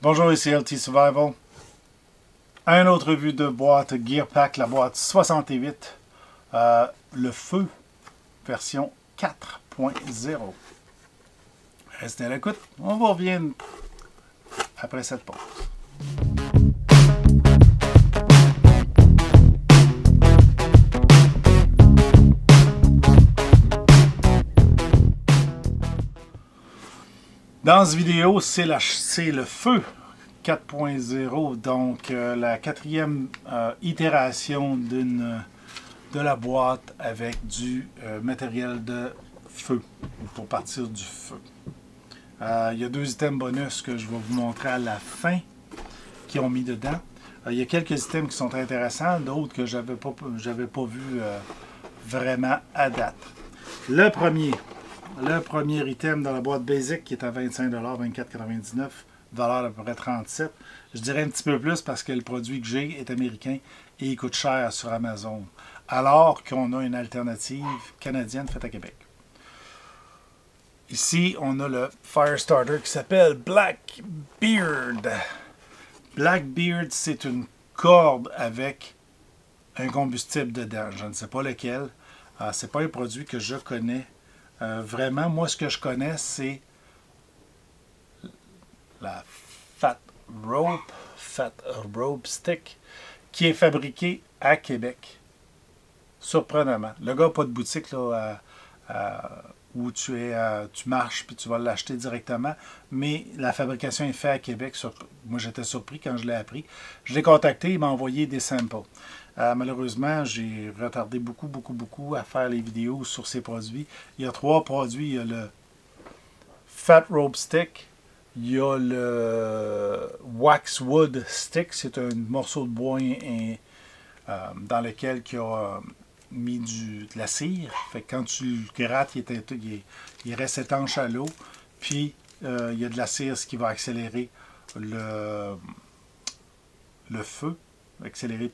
Bonjour, ici LT Survival. Un autre revue de boîte Gearpack, la boîte 68. Le feu, version 4.0. Restez à l'écoute, on vous revient après cette pause. Dans cette vidéo, c'est le feu 4.0, donc la quatrième itération de la boîte avec du matériel de feu, pour partir du feu. Il y a deux items bonus que je vais vous montrer à la fin qui ont mis dedans. Il y a quelques items qui sont intéressants, d'autres que j'avais pas vu vraiment à date. Le premier item dans la boîte basic qui est à 25$, 24,99$, valeur à peu près 37$. Je dirais un petit peu plus parce que le produit que j'ai est américain et il coûte cher sur Amazon. Alors qu'on a une alternative canadienne faite à Québec. Ici, on a le Firestarter qui s'appelle Blackbeard. Blackbeard, c'est une corde avec un combustible dedans. Je ne sais pas lequel. C'est pas un produit que je connais. Vraiment, moi, ce que je connais, c'est la Fat Rope Stick qui est fabriquée à Québec. Surprenamment. Le gars n'a pas de boutique là, où tu marches puis tu vas l'acheter directement, mais la fabrication est faite à Québec. Moi, j'étais surpris quand je l'ai appris. Je l'ai contacté, il m'a envoyé des samples. Malheureusement, j'ai retardé beaucoup à faire les vidéos sur ces produits. Il y a 3 produits. Il y a le Fat Rope Stick, il y a le Waxwood Stick, c'est un morceau de bois dans lequel il a mis de la cire. Fait que quand tu le grattes, il reste étanche à l'eau. Puis, il y a de la cire, ce qui va accélérer le feu, accélérer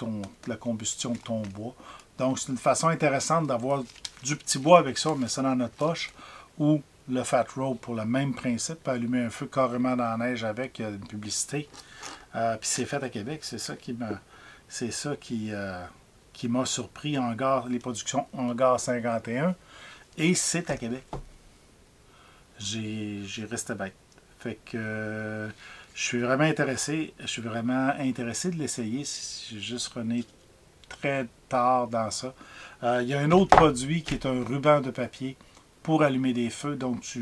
la combustion de ton bois. Donc, c'est une façon intéressante d'avoir du petit bois avec ça, on met ça dans notre poche, ou le Fat Rope pour le même principe, peut allumer un feu carrément dans la neige avec une publicité. Puis c'est fait à Québec, c'est ça qui m'a surpris, les productions Hangar 51, et c'est à Québec. J'ai resté bête. Fait que je suis vraiment intéressé de l'essayer. J'ai juste rené très tard dans ça. Il y a un autre produit qui est un ruban de papier pour allumer des feux. Donc tu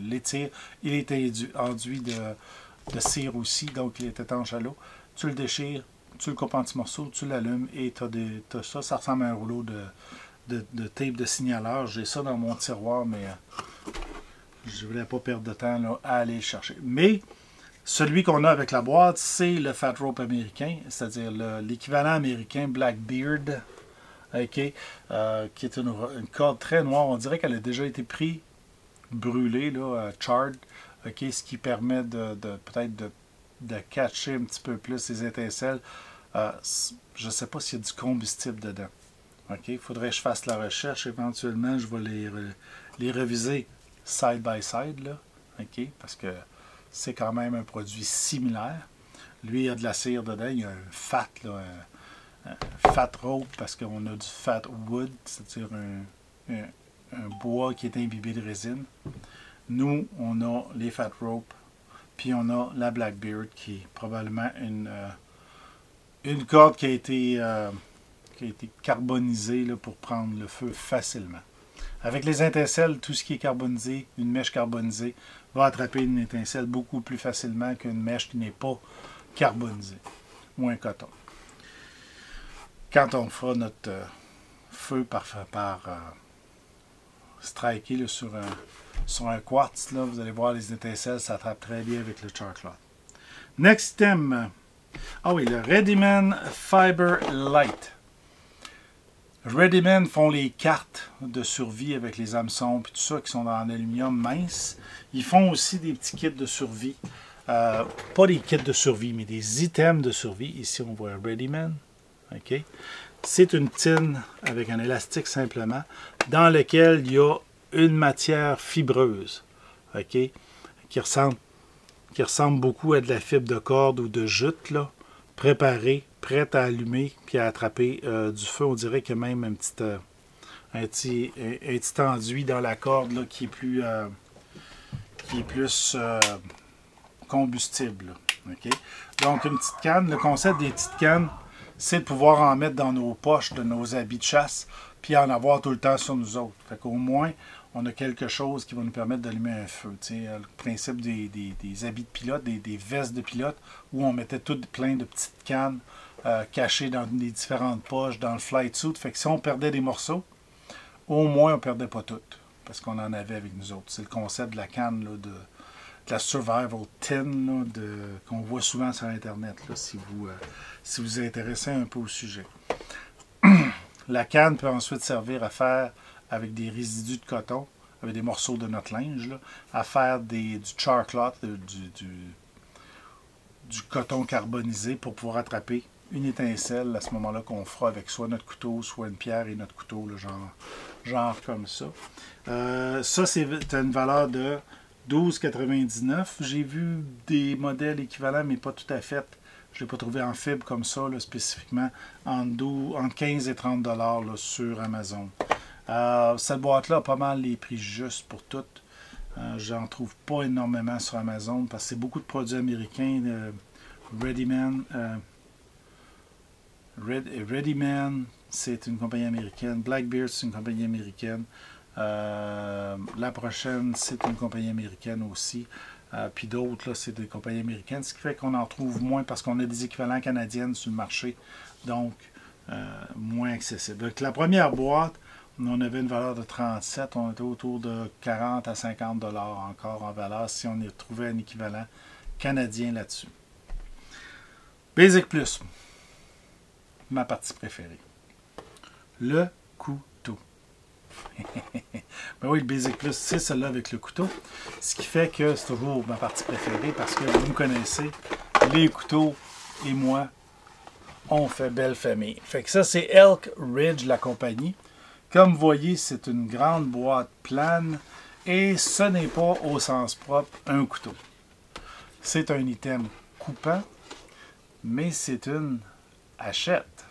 l'étires. Il est enduit de cire aussi, donc il est étanche à l'eau. Tu le déchires, tu le coupes en petits morceaux, tu l'allumes et tu as ça. Ça ressemble à un rouleau de tape de signaleur. J'ai ça dans mon tiroir, mais je ne voulais pas perdre de temps là, à aller le chercher. Mais celui qu'on a avec la boîte, c'est le Fat Rope américain, c'est-à-dire l'équivalent américain Blackbeard, qui est une corde très noire. On dirait qu'elle a déjà été brûlée, là, charred, ce qui permet peut-être de catcher un petit peu plus les étincelles. Je ne sais pas s'il y a du combustible dedans. Il faudrait que je fasse la recherche. Éventuellement, je vais les réviser side by side, là, parce que c'est quand même un produit similaire. Lui, il y a de la cire dedans. Il y a un fat, là, un fat rope, parce qu'on a du fat wood, c'est-à-dire un bois qui est imbibé de résine. Nous, on a les fat rope, puis on a la Blackbeard, qui est probablement une corde qui a été carbonisée là, pour prendre le feu facilement. Avec les étincelles, tout ce qui est carbonisé, une mèche carbonisée, va attraper une étincelle beaucoup plus facilement qu'une mèche qui n'est pas carbonisée, ou un coton. Quand on fera notre feu par striker là, sur un quartz, là, vous allez voir les étincelles, ça attrape très bien avec le Char-Cloth. Next item. Ah oui, le Readyman Fiber Light. Readyman font les cartes de survie avec les hameçons et tout ça qui sont en aluminium mince. Ils font aussi des petits kits de survie. Pas des kits de survie, mais des items de survie. Ici, on voit Readyman. C'est une tine avec un élastique simplement, dans lequel il y a une matière fibreuse, qui ressemble qui ressemble beaucoup à de la fibre de corde ou de jute, là, préparée, prête à allumer puis à attraper du feu. On dirait qu'il y a même un petit enduit dans la corde là, qui est plus combustible. Okay? Donc, une petite canne, le concept des petites cannes, c'est de pouvoir en mettre dans nos poches de nos habits de chasse, puis en avoir tout le temps sur nous autres. Fait qu'au moins, on a quelque chose qui va nous permettre d'allumer un feu. Le principe des habits de pilote, des vestes de pilote, où on mettait tout plein de petites cannes cachées dans les différentes poches, dans le flight suit. Fait que si on perdait des morceaux, au moins on ne perdait pas toutes, parce qu'on en avait avec nous autres. C'est le concept de la canne, là, de la survival tin qu'on voit souvent sur Internet, là, si vous intéressez un peu au sujet. La canne peut ensuite servir à faire, avec des résidus de coton, avec des morceaux de notre linge, là, à faire du char cloth, du coton carbonisé pour pouvoir attraper une étincelle à ce moment-là qu'on fera avec soit notre couteau, soit une pierre et notre couteau, là, genre comme ça. Ça, c'est une valeur de 12,99. J'ai vu des modèles équivalents, mais pas tout à fait. Je n'ai pas trouvé en fibre comme ça, là, spécifiquement, entre 15 et 30 $ là, sur Amazon. Cette boîte-là a pas mal les prix justes pour toutes. J'en trouve pas énormément sur Amazon parce que c'est beaucoup de produits américains. Readyman, c'est une compagnie américaine. Blackbeard, c'est une compagnie américaine. La prochaine, c'est une compagnie américaine aussi. Puis d'autres, là, c'est des compagnies américaines, ce qui fait qu'on en trouve moins parce qu'on a des équivalents canadiennes sur le marché, donc moins accessible. Donc, la première boîte, on avait une valeur de 37, on était autour de 40 à 50 $ encore en valeur si on trouvait un équivalent canadien là-dessus. Basic Plus, ma partie préférée. Le couteau. Ben oui, le Basic Plus, c'est celle-là avec le couteau. Ce qui fait que c'est toujours ma partie préférée parce que vous me connaissez, les couteaux et moi, on fait belle famille. Fait que ça, c'est Elk Ridge, la compagnie. Comme vous voyez, c'est une grande boîte plane et ce n'est pas au sens propre un couteau. C'est un item coupant, mais c'est une hachette.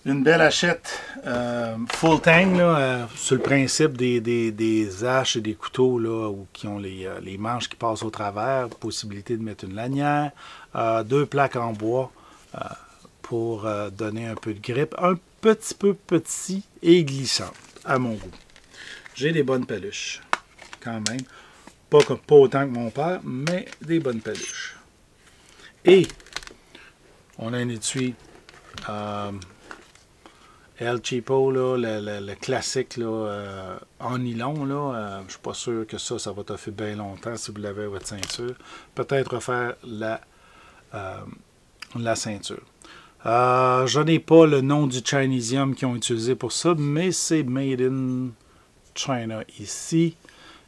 Une belle hachette full tang, là, sur le principe des haches et des couteaux là, qui ont les manches qui passent au travers, possibilité de mettre une lanière, 2 plaques en bois pour donner un peu de grippe, un petit peu petit et glissant à mon goût. J'ai des bonnes peluches, quand même. Pas autant que mon père, mais des bonnes peluches. Et on a un étui El Cheapo, là, le classique là, en nylon. Je ne suis pas sûr que ça va t'offrir bien longtemps si vous l'avez à votre ceinture. Peut-être refaire la ceinture. Je n'ai pas le nom du Chinesium qu'ils ont utilisé pour ça, mais c'est Made in China ici.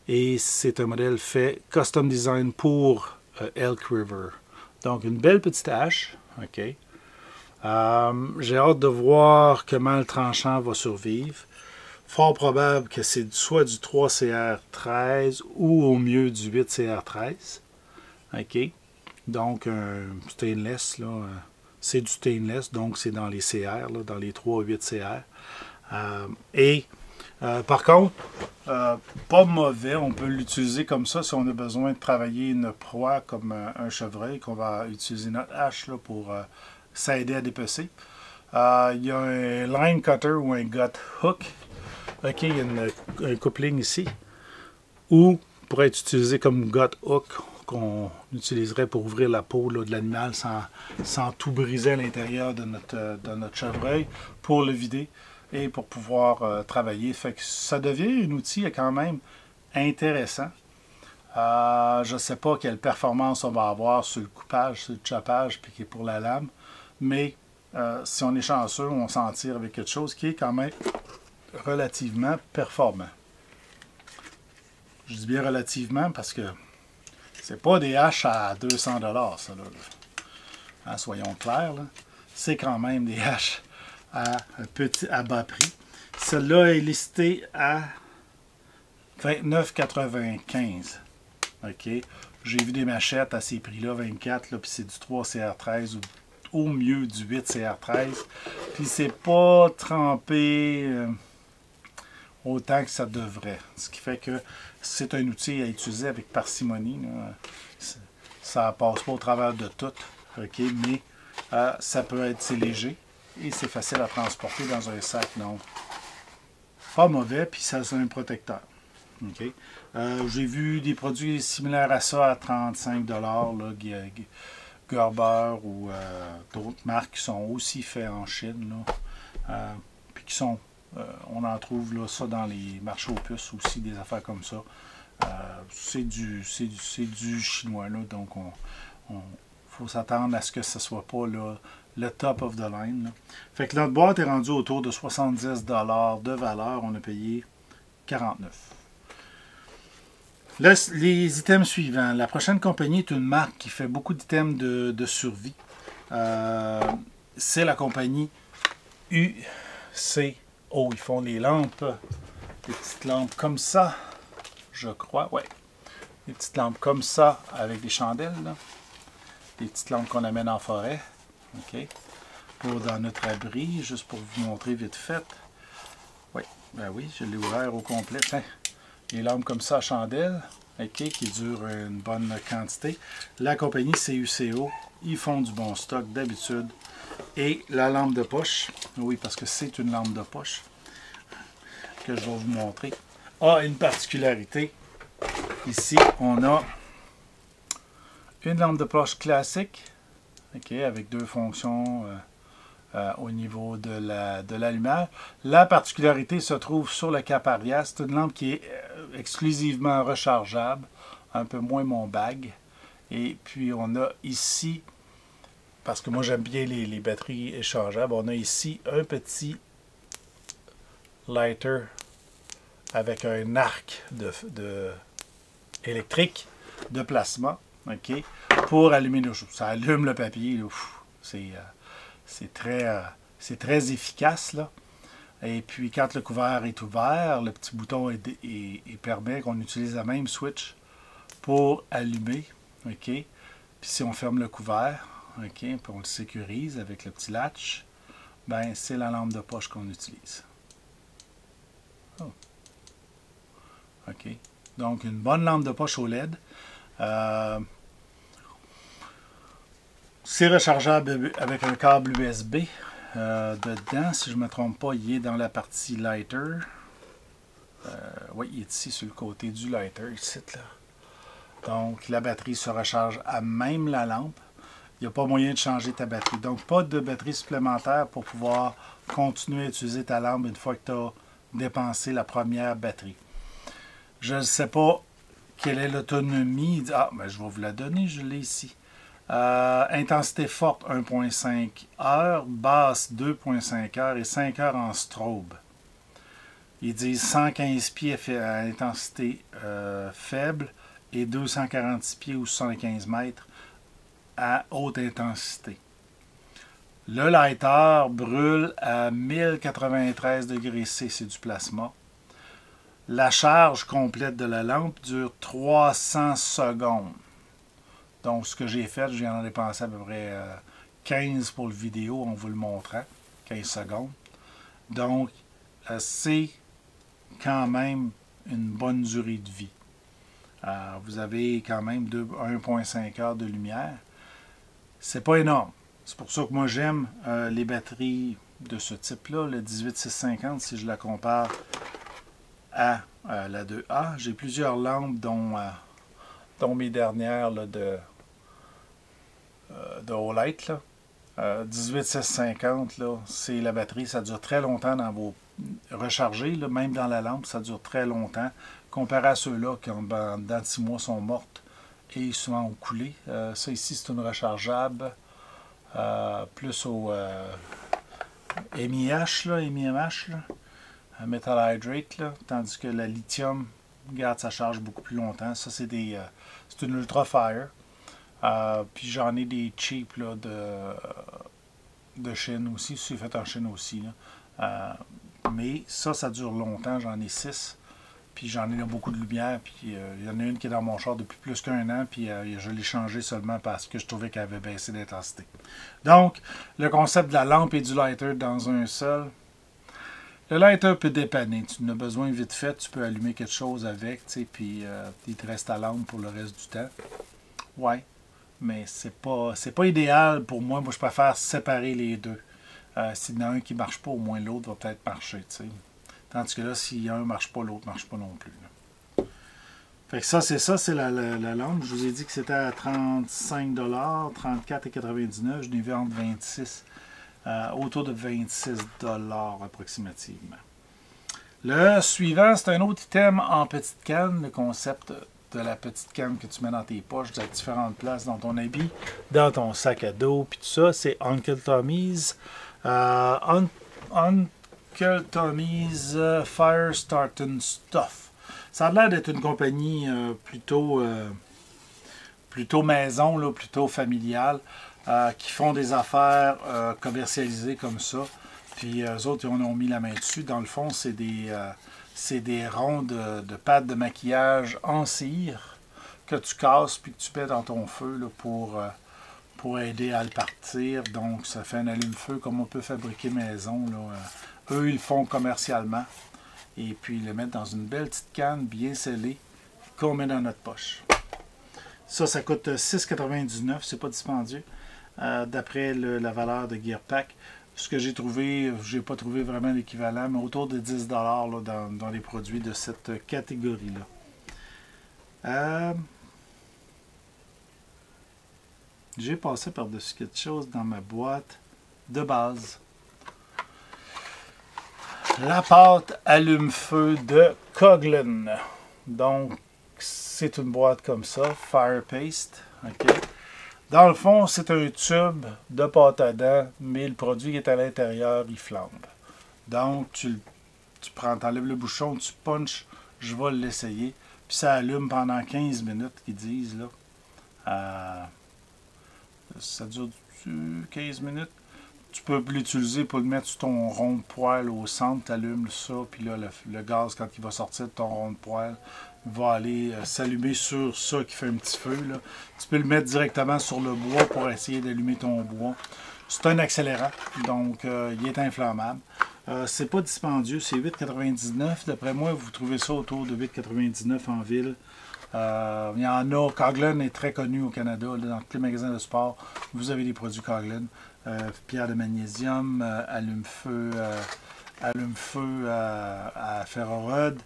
Et c'est un modèle fait custom design pour Elk River. Donc, une belle petite hache. OK. J'ai hâte de voir comment le tranchant va survivre. Fort probable que c'est soit du 3CR13 ou au mieux du 8CR13. OK. Donc, un stainless, là, c'est du stainless, donc c'est dans les CR, là, dans les 3 8 CR. Par contre, pas mauvais, on peut l'utiliser comme ça si on a besoin de travailler une proie comme un chevreuil, qu'on va utiliser notre hache là, pour s'aider à dépecer. Il y a un line cutter ou un gut hook. OK, il y a un coupling ici. Ou pourrait être utilisé comme gut hook qu'on utiliserait pour ouvrir la peau là, de l'animal sans tout briser à l'intérieur de notre chevreuil pour le vider et pour pouvoir travailler. Fait que ça devient un outil quand même intéressant. Je ne sais pas quelle performance on va avoir sur le coupage, sur le choppage, puis qui est pour la lame, mais si on est chanceux, on s'en tire avec quelque chose qui est quand même relativement performant. Je dis bien relativement parce que c'est pas des haches à 200 $, ça, là. Hein, soyons clairs, là. C'est quand même des haches à bas prix. Celle-là est listée à 29,95. OK? J'ai vu des machettes à ces prix-là, 24, là, puis c'est du 3 CR13 ou au mieux du 8 CR13. Puis c'est pas trempé autant que ça devrait. Ce qui fait que c'est un outil à utiliser avec parcimonie. Là. Ça passe pas au travers de tout, OK? Mais ça peut être, c'est léger et c'est facile à transporter dans un sac. Donc, pas mauvais, puis ça c'est un protecteur. OK? J'ai vu des produits similaires à ça à 35 là, Gerber ou d'autres marques qui sont aussi faits en Chine. Là, puis qui sont, on en trouve là, ça dans les marchés aux puces aussi, des affaires comme ça. C'est du chinois, là, donc on faut s'attendre à ce que ce ne soit pas là, le top of the line. Là. Fait que notre boîte est rendue autour de 70 de valeur. On a payé 49. Là, les items suivants. La prochaine compagnie est une marque qui fait beaucoup d'items de survie. C'est la compagnie UCO. Ils font les lampes, des petites lampes comme ça, je crois. Ouais, des petites lampes comme ça avec des chandelles. Là. Des petites lampes qu'on amène en forêt. OK. Pour dans notre abri, juste pour vous montrer vite fait. Oui, ben oui, je l'ai ouvert au complet. Tiens, les lampes comme ça à chandelle, OK, qui durent une bonne quantité. La compagnie CUCO, ils font du bon stock d'habitude. Et la lampe de poche, oui, parce que c'est une lampe de poche que je vais vous montrer, a une particularité. Ici, on a une lampe de poche classique, OK, avec deux fonctions au niveau de la lumière. La particularité se trouve sur le cap arrière. C'est une lampe qui est exclusivement rechargeable, un peu moins mon bag. Et puis on a ici, parce que moi j'aime bien les batteries échangeables, on a ici un petit lighter avec un arc électrique de plasma, OK, pour allumer le jour. Ça allume le papier. C'est très efficace, là. Et puis, quand le couvert est ouvert, le petit bouton permet qu'on utilise la même switch pour allumer. OK? Puis, si on ferme le couvert, OK, puis on le sécurise avec le petit latch, ben c'est la lampe de poche qu'on utilise. Oh. OK? Donc, une bonne lampe de poche au LED. C'est rechargeable avec un câble USB. Dedans, si je ne me trompe pas, il est dans la partie lighter. Oui, il est ici sur le côté du lighter, ici, là. Donc, la batterie se recharge à même la lampe. Il n'y a pas moyen de changer ta batterie. Donc, pas de batterie supplémentaire pour pouvoir continuer à utiliser ta lampe une fois que tu as dépensé la première batterie. Je ne sais pas quelle est l'autonomie. Ah, ben, je vais vous la donner, je l'ai ici. Intensité forte 1.5 heures, basse 2.5 heures et 5 heures en strobe. Ils disent 115 pieds à intensité faible et 246 pieds ou 75 mètres à haute intensité. Le lighter brûle à 1093 degrés C, c'est du plasma. La charge complète de la lampe dure 300 secondes. Donc, ce que j'ai fait, j'en ai dépensé à peu près 15 pour le vidéo, on vous le montrant, 15 secondes. Donc, c'est quand même une bonne durée de vie. Vous avez quand même 1.5 heures de lumière. C'est pas énorme. C'est pour ça que moi, j'aime les batteries de ce type-là, le 18650, si je la compare à la 2A. J'ai plusieurs lampes, dont mes dernières là, de Olight, là. 18650, là, c'est la batterie, ça dure très longtemps dans vos rechargés, là, même dans la lampe, ça dure très longtemps, comparé à ceux-là qui, dans 6 mois, sont mortes et souvent ont coulé. Ça ici, c'est une rechargeable, plus au MIH, là, MIMH, là, Metal Hydrate, là, tandis que la lithium garde sa charge beaucoup plus longtemps. Ça, c'est une Ultra Fire. Puis j'en ai des cheap là, de Chine aussi, c'est fait en Chine aussi. Là. Mais ça dure longtemps, j'en ai 6. Puis j'en ai là beaucoup de lumière, puis il y en a une qui est dans mon char depuis plus d'1 an, puis je l'ai changée seulement parce que je trouvais qu'elle avait baissé d'intensité. Donc, le concept de la lampe et du lighter dans un seul. Le lighter peut dépanner. Tu en as besoin vite fait, tu peux allumer quelque chose avec, tu sais, puis il te reste ta lampe pour le reste du temps. Ouais, mais c'est pas idéal pour moi. Moi, je préfère séparer les deux. S'il y en a un qui ne marche pas, au moins l'autre va peut-être marcher, tu sais. Tandis que là, si un ne marche pas, l'autre ne marche pas non plus. Là. Fait que ça, c'est la lampe. Je vous ai dit que c'était à 35 $, 34,99 $. Je l'ai vu entre 26 autour de 26 $ approximativement. Le suivant, c'est un autre item en petite canne, le concept de la petite canne que tu mets dans tes poches à différentes places dans ton habit, dans ton sac à dos, puis tout ça, c'est Uncle Tommy's. Uncle Tommy's Fire Starting Stuff. Ça a l'air d'être une compagnie plutôt maison, là, plutôt familiale. Qui font des affaires commercialisées comme ça. Puis eux autres, ils ont mis la main dessus. Dans le fond, c'est des ronds de pâte de maquillage en cire que tu casses puis que tu mets dans ton feu là, pour aider à le partir. Donc, ça fait un allume-feu comme on peut fabriquer maison. Là. Eux, ils le font commercialement. Et puis, ils le mettent dans une belle petite canne bien scellée qu'on met dans notre poche. Ça coûte 6,99 $. C'est pas dispendieux. D'après la valeur de Gearpack. Ce que j'ai trouvé, j'ai pas trouvé vraiment l'équivalent, mais autour de 10 $ là, dans les produits de cette catégorie-là. J'ai passé par-dessus quelque chose dans ma boîte de base. La pâte allume-feu de Coghlan. Donc, c'est une boîte comme ça, Fire Paste. OK. Dans le fond, c'est un tube de pâte à dents, mais le produit qui est à l'intérieur, il flambe. Donc, tu enlèves le bouchon, tu punches, je vais l'essayer, puis ça allume pendant 15 minutes, qu'ils disent, là. Ça dure 15 minutes. Tu peux l'utiliser pour le mettre sur ton rond de poêle au centre, tu allumes ça, puis là, le gaz, quand il va sortir de ton rond de poêle, va aller s'allumer sur ça qui fait un petit feu. Là. Tu peux le mettre directement sur le bois pour essayer d'allumer ton bois. C'est un accélérant, donc il est inflammable. C'est pas dispendieux, c'est 8,99 $. D'après moi, vous trouvez ça autour de 8,99 € en ville. Il y en a, Coghlan est très connu au Canada, là, dans tous les magasins de sport, vous avez des produits Coghlan. Pierre de magnésium, allume-feu à ferrorode,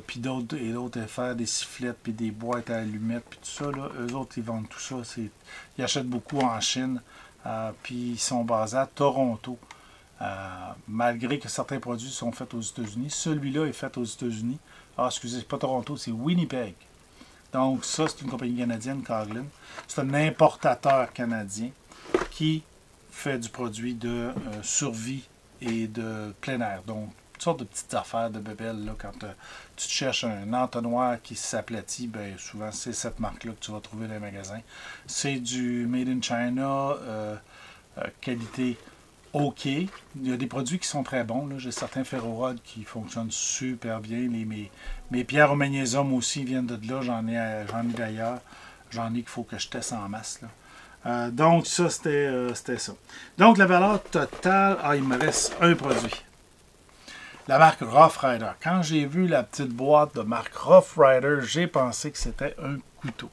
puis d'autres faire des sifflettes, puis des boîtes à allumettes, puis tout ça. Là, eux autres, ils vendent tout ça. Ils achètent beaucoup en Chine, puis ils sont basés à Toronto. Malgré que certains produits sont faits aux États-Unis, celui-là est fait aux États-Unis. Ah, excusez, pas Toronto, c'est Winnipeg. Donc, ça, c'est une compagnie canadienne, Coghlan. C'est un importateur canadien qui fait du produit de survie et de plein air. Donc, toutes sortes de petites affaires de bébelles. Là, quand tu te cherches un entonnoir qui s'aplatit, ben, souvent, c'est cette marque-là que tu vas trouver dans les magasins. C'est du Made in China, qualité OK. Il y a des produits qui sont très bons. J'ai certains ferrorods qui fonctionnent super bien. Mes pierres au magnésium aussi viennent de là. J'en ai d'ailleurs. J'en ai qu'il faut que je teste en masse. Là. Donc, ça, c'était ça. Donc, la valeur totale... Ah, il me reste un produit. La marque Rough Rider. Quand j'ai vu la petite boîte de marque Rough Rider, j'ai pensé que c'était un couteau.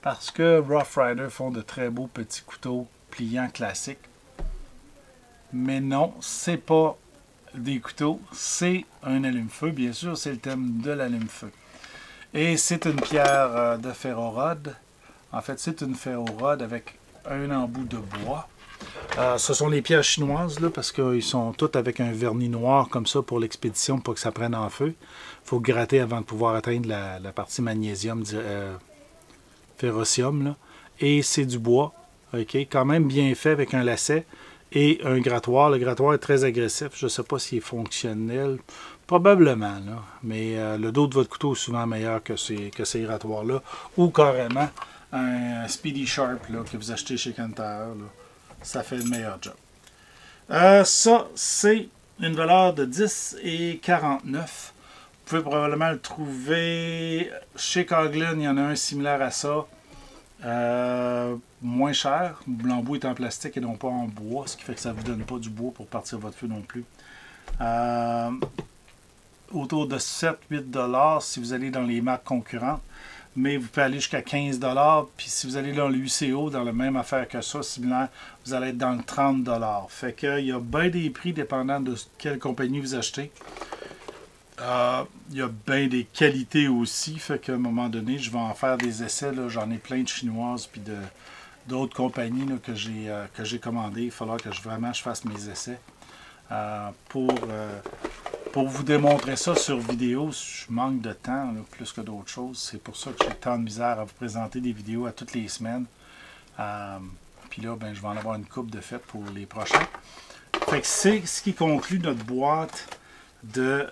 Parce que Rough Rider font de très beaux petits couteaux pliants classiques. Mais non, c'est pas des couteaux, c'est un allume-feu. Bien sûr, c'est le thème de l'allume-feu. Et c'est une pierre de ferrorode. En fait, c'est une ferrorode avec un embout de bois. Ce sont les pierres chinoises, là, parce qu'ils sont toutes avec un vernis noir comme ça pour l'expédition, pour que ça prenne en feu. Il faut gratter avant de pouvoir atteindre la partie magnésium, ferrocium. Là. Et c'est du bois, ok, quand même bien fait avec un lacet et un grattoir. Le grattoir est très agressif. Je ne sais pas s'il est fonctionnel. Probablement, là. Mais le dos de votre couteau est souvent meilleur que ces grattoirs-là. Ou carrément un Speedy Sharp là, que vous achetez chez Canter. Ça fait le meilleur job. Ça, c'est une valeur de 10,49 $ pouvez probablement le trouver chez Coghlan. Il y en a un similaire à ça. Moins cher. L'embout est en plastique et non pas en bois, ce qui fait que ça ne vous donne pas du bois pour partir votre feu non plus. Autour de 7-8$ si vous allez dans les marques concurrentes. Mais vous pouvez aller jusqu'à 15$. Puis si vous allez dans l'UCO, dans la même affaire que ça, similaire, vous allez être dans le 30$. Fait qu'il y a bien des prix dépendant de quelle compagnie vous achetez. Il y a bien des qualités aussi. Fait qu'à un moment donné, je vais en faire des essais. J'en ai plein de chinoises puis d'autres compagnies là, que j'ai commandées. Il va falloir que je fasse mes essais. Pour vous démontrer ça sur vidéo, je manque de temps là, plus que d'autres choses. C'est pour ça que j'ai tant de misère à vous présenter des vidéos à toutes les semaines. Puis là, ben, je vais en avoir une coupe de fait pour les prochains. Fait que c'est ce qui conclut notre boîte de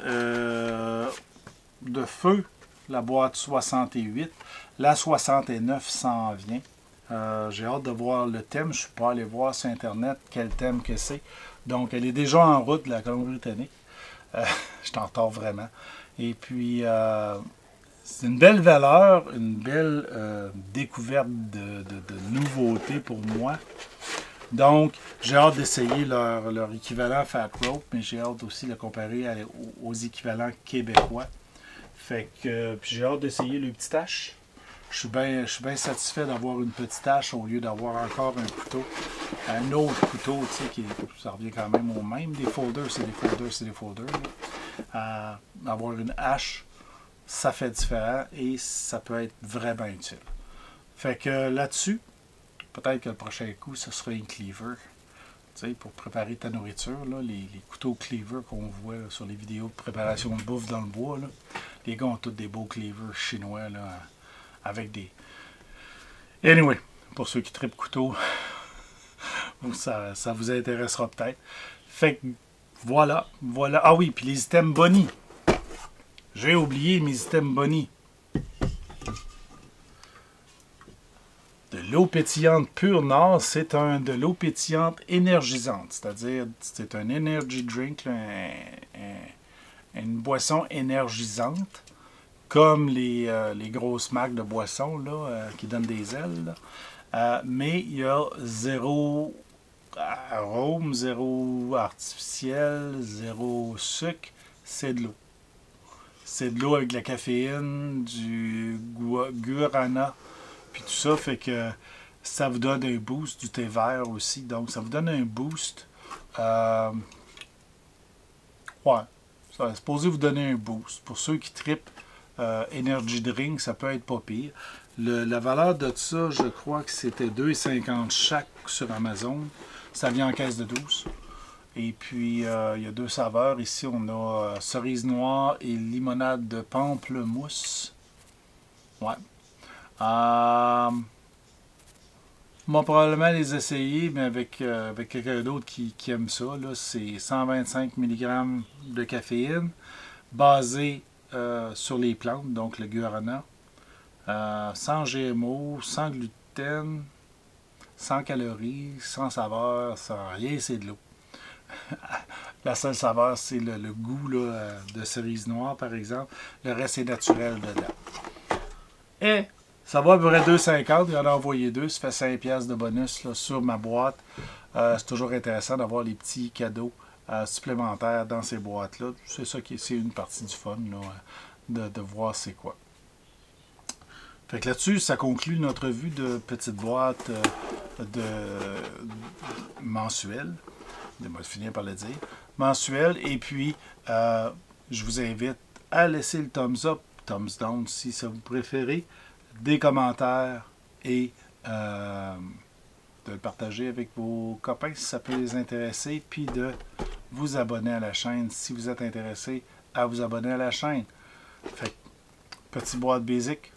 feu, la boîte 68. La 69 s'en vient. J'ai hâte de voir le thème. Je ne suis pas allé voir sur Internet quel thème que c'est. Donc, elle est déjà en route de la Colombie-Britannique. Je t'en retard vraiment. Et puis, c'est une belle valeur, une belle découverte de nouveautés pour moi. Donc, j'ai hâte d'essayer leur équivalent Fat Rope, mais j'ai hâte aussi de le comparer aux équivalents québécois. Fait que, puis j'ai hâte d'essayer le petit hache. Je suis bien satisfait d'avoir une petite hache au lieu d'avoir encore un couteau. Un autre couteau, tu sais, ça revient quand même au même. Des folders, c'est des folders, c'est des folders. Avoir une hache, ça fait différent et ça peut être vraiment utile. Fait que là-dessus, peut-être que le prochain coup, ce sera une cleaver. Tu sais, pour préparer ta nourriture, là, les couteaux cleaver qu'on voit là, sur les vidéos de préparation de bouffe dans le bois, là, les gars ont tous des beaux cleavers chinois, là, avec des... Anyway, pour ceux qui trippent couteau, ça vous intéressera peut-être. Fait que, voilà. Ah oui, puis les items Bonnie. J'ai oublié mes items Bonnie. De l'eau pétillante pure Nord, c'est de l'eau pétillante énergisante. C'est-à-dire, c'est un energy drink, là, une boisson énergisante, comme les grosses marques de boissons là, qui donnent des ailes. Mais il y a zéro arôme, zéro artificiel, zéro sucre. C'est de l'eau. C'est de l'eau avec de la caféine, du guarana, puis tout ça fait que ça vous donne un boost, du thé vert aussi. Donc, ça vous donne un boost. Ouais, ça est supposé vous donner un boost. Pour ceux qui trippent Energy Drink, ça peut être pas pire. La valeur de ça, je crois que c'était 2,50 chaque sur Amazon. Ça vient en caisse de 12. Et puis, il y a deux saveurs. Ici, on a cerise noire et limonade de pamplemousse. Ouais. Moi, probablement les essayer, mais avec quelqu'un d'autre qui aime ça. C'est 125 mg de caféine, basé sur les plantes, donc le guarana. Sans GMO, sans gluten, sans calories, sans saveur, sans rien, c'est de l'eau. La seule saveur, c'est le goût là, de cerise noire, par exemple. Le reste est naturel dedans. Et ça va à peu près 2,50. Il y en a envoyé deux. Ça fait 5$ de bonus là, sur ma boîte. C'est toujours intéressant d'avoir les petits cadeaux supplémentaires dans ces boîtes-là. C'est ça qui c'est une partie du fun, là, de voir c'est quoi. Fait que là-dessus, ça conclut notre vue de petite boîte mensuelle. Je vais finir par le dire. Mensuelle. Et puis, je vous invite à laisser le thumbs up, thumbs down si ça vous préférez, des commentaires et de le partager avec vos copains si ça peut les intéresser, puis de vous abonner à la chaîne si vous êtes intéressé à vous abonner à la chaîne. Fait que, petite boîte basic,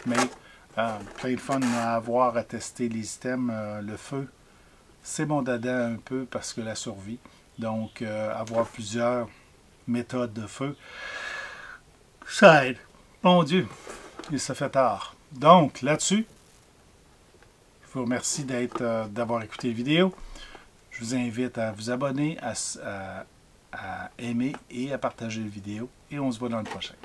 mais plein de fun à avoir, à tester les items, le feu. C'est mon dada un peu parce que la survie. Donc, avoir plusieurs méthodes de feu, ça aide. Mon Dieu, il se fait tard. Donc, là-dessus, je vous remercie d'avoir écouté la vidéo. Je vous invite à vous abonner, à aimer et à partager la vidéo. Et on se voit dans le prochain.